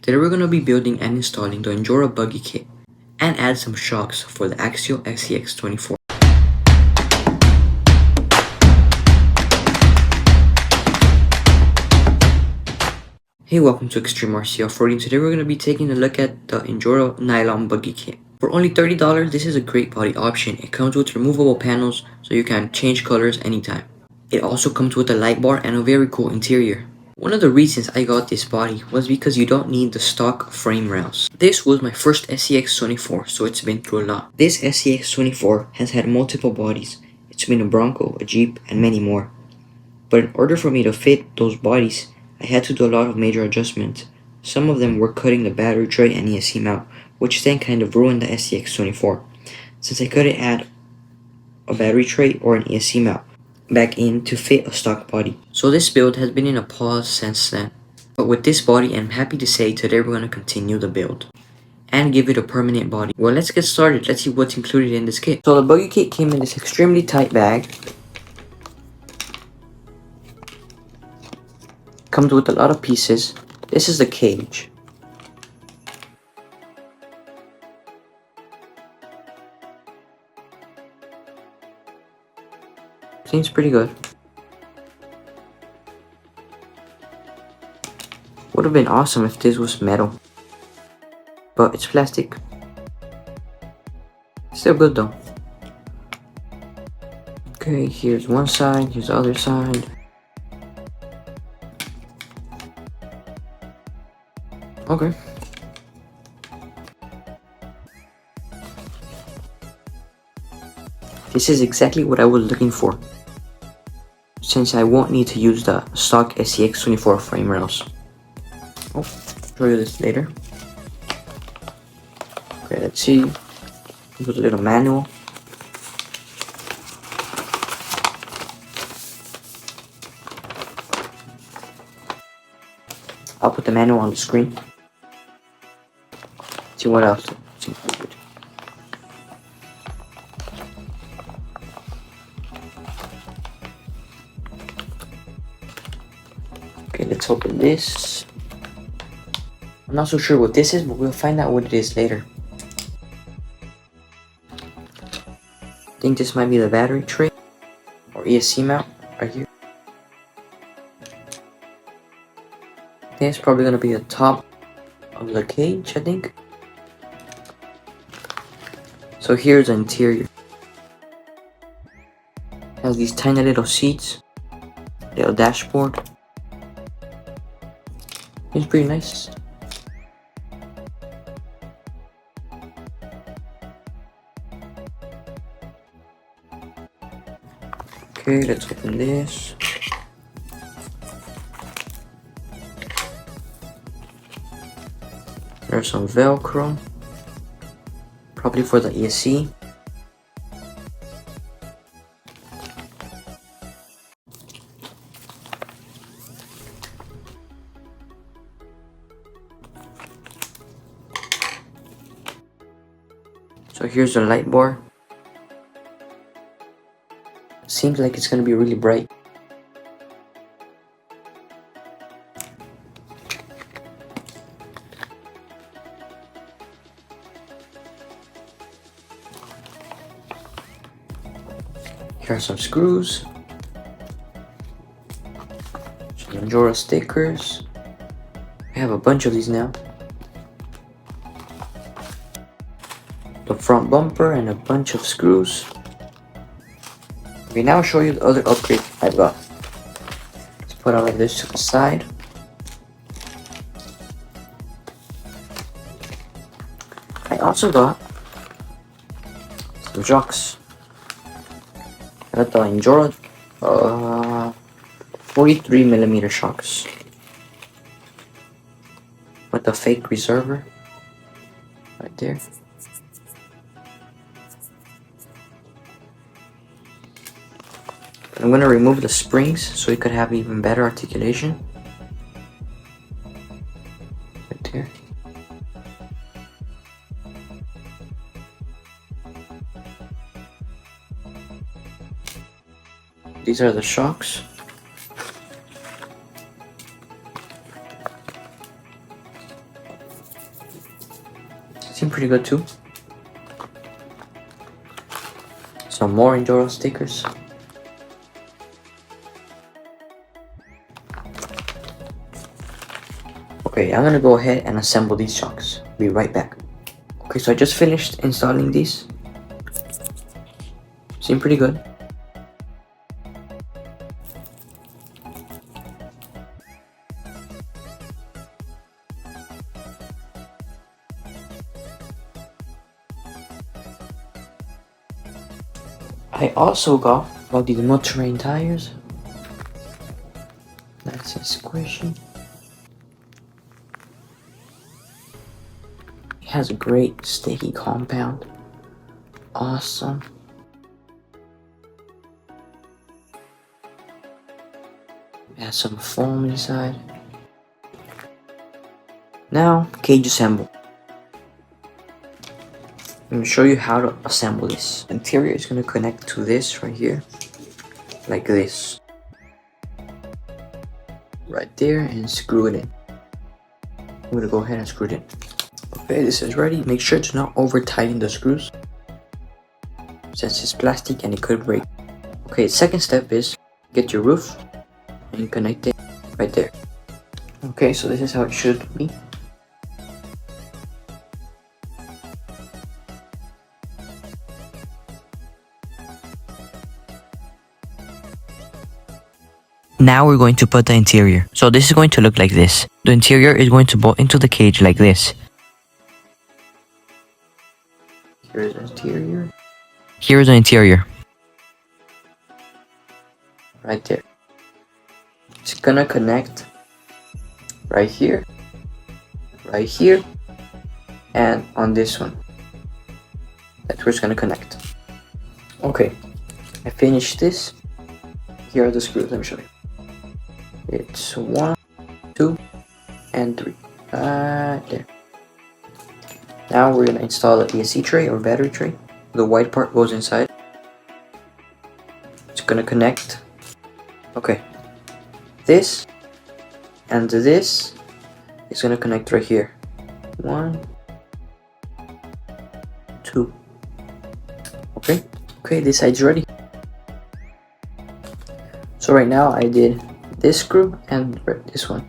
Today we're going to be building and installing the Injora Buggy kit and add some shocks for the Axial SCX24. Hey, welcome to Extreme RCL40. Today we're going to be taking a look at the Injora Nylon Buggy kit. For only $30, this is a great body option. It comes with removable panels so you can change colors anytime. It also comes with a light bar and a very cool interior. One of the reasons I got this body was because you don't need the stock frame rails. This was my first SCX24, so it's been through a lot. This SCX24 has had multiple bodies. It's been a Bronco, a Jeep, and many more. But in order for me to fit those bodies, I had to do a lot of major adjustments. Some of them were cutting the battery tray and ESC mount, which then kind of ruined the SCX24, since I couldn't add a battery tray or an ESC mount back in to fit a stock body. So this build has been in a pause since then. But with this body, I'm happy to say today we're going to continue the build and give it a permanent body. Well, let's get started. Let's see what's included in this kit. So the buggy kit came in this extremely tight bag. Comes with a lot of pieces. This is the cage. Seems pretty good. Would have been awesome if this was metal, but it's plastic. Still good though. Okay, here's one side, here's the other side. Okay. This is exactly what I was looking for, since I won't need to use the stock SCX24 frame rails. I'll show you this later. Okay, let's see. There's a little manual. I'll put the manual on the screen. See what else is included. Okay, let's open this. I'm not so sure what this is, but we'll find out what it is later. I think this might be the battery tray or ESC mount right here. I think it's probably gonna be the top of the cage, I think. So here's the interior. It has these tiny little seats, little dashboard. It's pretty nice. Okay, let's open this. There's some Velcro, probably for the ESC. So here's the light bar. Seems like it's gonna be really bright. Here are some screws, some Injora stickers. I have a bunch of these now. The front bumper and a bunch of screws. Okay, now I'll show you the other upgrade I've got. Let's put all of this to the side. I also got some shocks. I got the Injora 43mm shocks with the fake reserver right there. I'm going to remove the springs so it could have even better articulation. Right there. These are the shocks. Seem pretty good too. Some more Injora stickers. Okay, I'm gonna go ahead and assemble these chunks. Be right back. Okay, so I just finished installing these. Seem pretty good. I also got these all-terrain tires. Nice and squishy. It has a great sticky compound. Awesome. It has some foam inside. Now, cage assemble. I'm going to show you how to assemble this. The interior is going to connect to this right here, like this. Right there, and screw it in. I'm going to go ahead and screw it in. Okay, this is ready. Make sure to not over tighten the screws, since it's plastic and it could break. Okay, second step is get your roof and connect it right there. Okay, so this is how it should be. Now we're going to put the interior. So this is going to look like this. The interior is going to bolt into the cage like this. Here's the interior. Here's the interior. Right there. It's gonna connect right here, and on this one. That's where it's gonna connect. Okay, I finished this. Here are the screws, let me show you. It's 1, 2, and 3. There. Now we're gonna install the ESC tray or battery tray. The white part goes inside. It's gonna connect. Okay. This and this is gonna connect right here. 1, 2. Okay. Okay, this side's ready. So right now I did this screw and this one.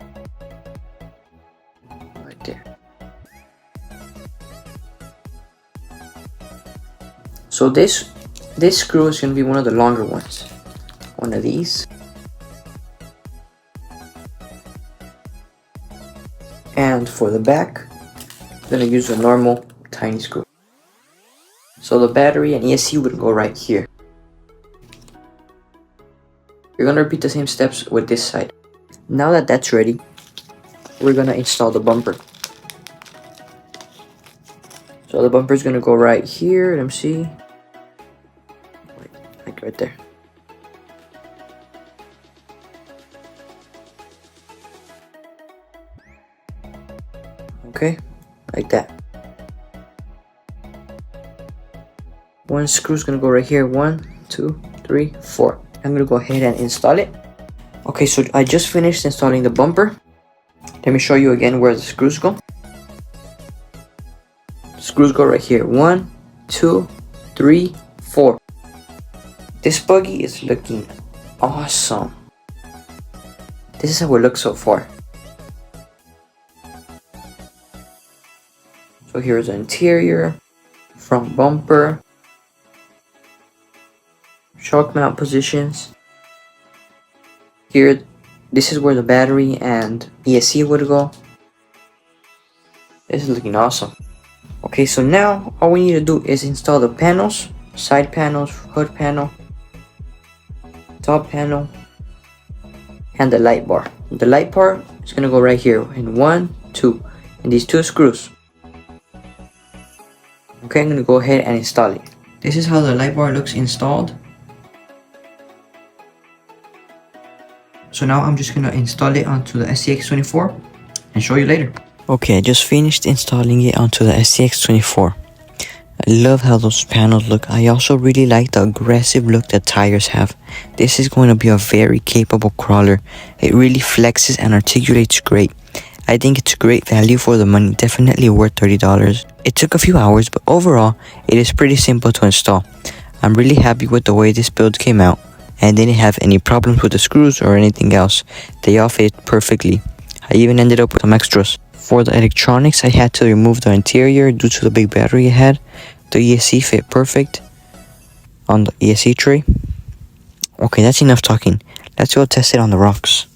Right there. So this screw is going to be one of the longer ones. One of these. And for the back, I'm going to use a normal tiny screw. So the battery and ESC would go right here. You're going to repeat the same steps with this side. Now that that's ready, we're going to install the bumper. So the bumper is going to go right here. Let me see. Like right there. Okay, like that. One screw is going to go right here. 1, 2, 3, 4. I'm going to go ahead and install it. Okay, so I just finished installing the bumper. Let me show you again where the screws go. The screws go right here. 1, 2, 3, 4. This buggy is looking awesome. This is how it looks so far. So here's the interior, front bumper, shock mount positions. Here, this is where the battery and ESC would go. This is looking awesome. Okay, so now all we need to do is install the panels, side panels, hood panel, top panel, and the light bar. The light bar is gonna go right here in 1, 2, and these 2 screws. Okay, I'm gonna go ahead and install it. This is how the light bar looks installed. So now I'm just gonna install it onto the SCX24 and show you later. Okay, I just finished installing it onto the SCX24. I love how those panels look. I also really like the aggressive look that tires have. This is going to be a very capable crawler. It really flexes and articulates great. I think it's great value for the money, definitely worth $30. It took a few hours, but overall, it is pretty simple to install. I'm really happy with the way this build came out, and didn't have any problems with the screws or anything else. They all fit perfectly. I even ended up with some extras. For the electronics, I had to remove the interior due to the big battery it had. The ESC fit perfect on the ESC tray. Okay, that's enough talking. Let's go test it on the rocks.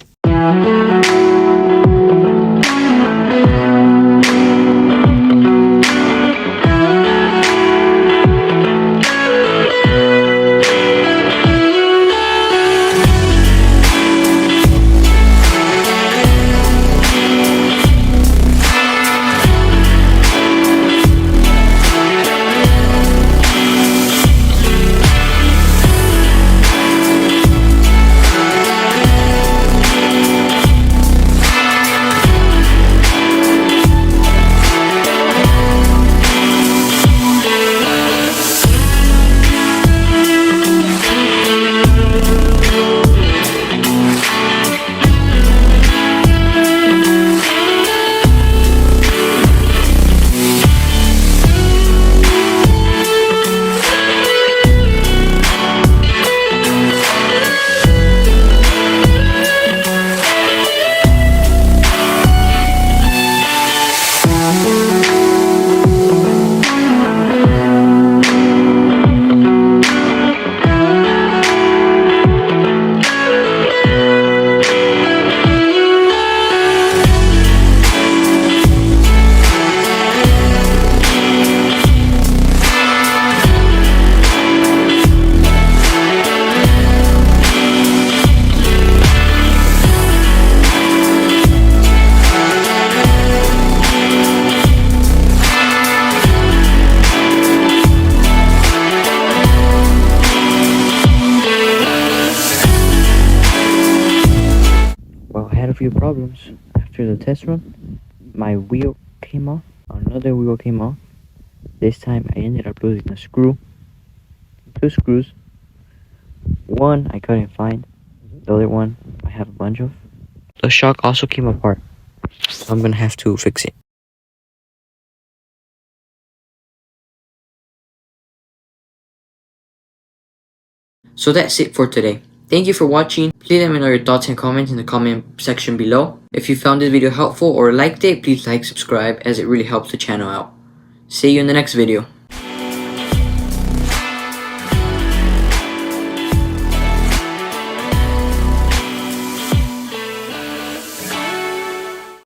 Well, I had a few problems. After the test run, my wheel came off, another wheel came off. This time I ended up losing a screw, two screws. One I couldn't find, the other one I have a bunch of. The shock also came apart, so I'm gonna have to fix it. So that's it for today. Thank you for watching. Please let me know your thoughts and comments in the comment section below. If you found this video helpful or liked it, please like, subscribe, as it really helps the channel out. See you in the next video.